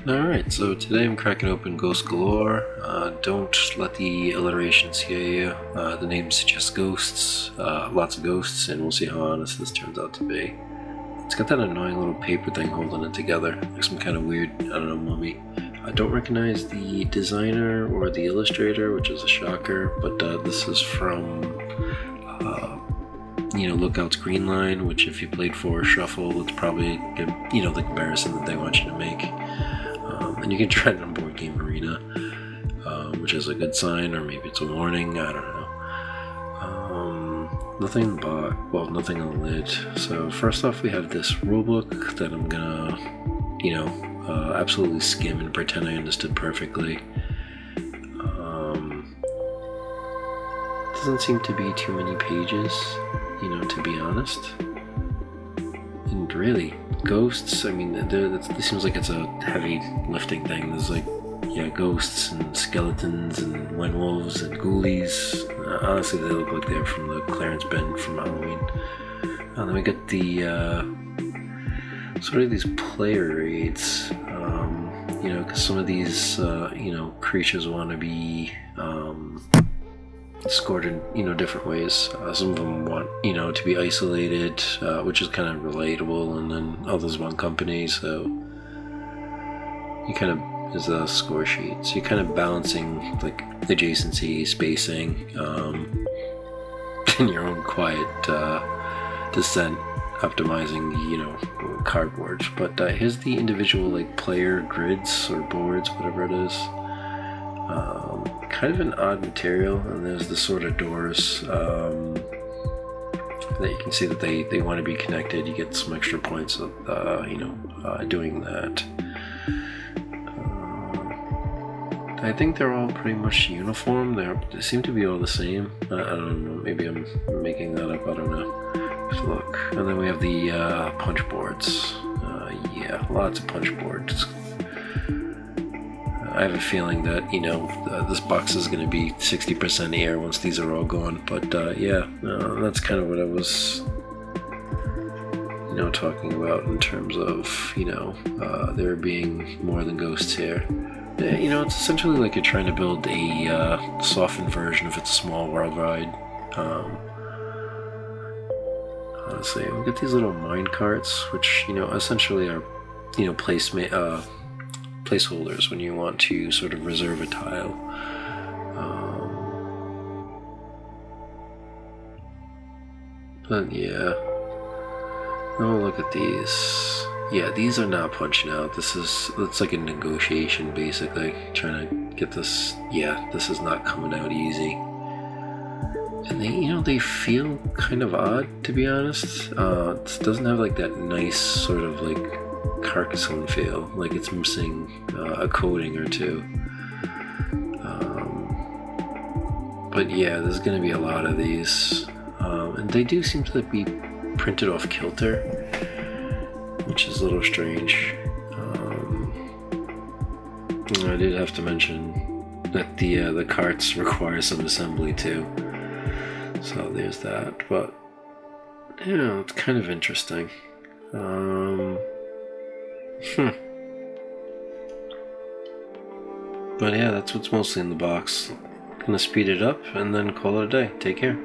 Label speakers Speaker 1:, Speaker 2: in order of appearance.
Speaker 1: Alright, so today I'm cracking open Ghost Galore. Don't let the alliteration scare you. The name suggests ghosts, lots of ghosts, and we'll see how honest this turns out to be. It's got that annoying little paper thing holding it together, like some kind of weird, I don't know, mummy. I don't recognize the designer or the illustrator, which is a shocker, but this is from, Lookout's Green Line, which if you played for Shuffle, it's probably, the comparison that they want you to make. And you can try it on Board Game Arena, which is a good sign, or maybe it's a warning, I don't know. Nothing in the box, well, nothing on the lid. So first off, we have this rulebook that I'm gonna, absolutely skim and pretend I understood perfectly. Doesn't seem to be too many pages, to be honest. And really, ghosts, I mean, it seems like it's a heavy lifting thing. There's ghosts and skeletons and werewolves and ghoulies. Honestly, they look like they're from the Clarence bin from Halloween. And then we get the sort of these player aids, because some of these, creatures want to be scored in different ways. Some of them want to be isolated, which is kind of relatable, and then others want company. So you kind of is a score sheet. So you're kind of balancing like adjacency, spacing, in your own quiet descent, optimizing the cardboard. But here's the individual player grids or boards, whatever it is. Kind of an odd material, and there's the sort of doors that you can see that they want to be connected. You get some extra points of doing that. I think they're all pretty much uniform. They seem to be all the same. I don't know, maybe I'm making that up, I don't know. Just look. And then we have the punch boards. Lots of punch boards. I have a feeling that, this box is going to be 60% air once these are all gone. But that's kind of what I was, talking about in terms of, there being more than ghosts here. It's essentially like you're trying to build a softened version of It's a Small World ride. Honestly, we get these little mine carts, which, essentially are, placeholders when you want to sort of reserve a tile. But yeah. Oh, look at these. Yeah, these are not punching out. It's like a negotiation, basically. Trying to get this. Yeah, this is not coming out easy. And they feel kind of odd, to be honest. It doesn't have like that nice sort of like Carcassonne feel, like it's missing a coating or two. But yeah, there's going to be a lot of these, and they do seem to be printed off kilter, which is a little strange. I did have to mention that the carts require some assembly too, so there's that. But it's kind of interesting. But yeah, that's what's mostly in the box. Gonna speed it up and then call it a day. Take care.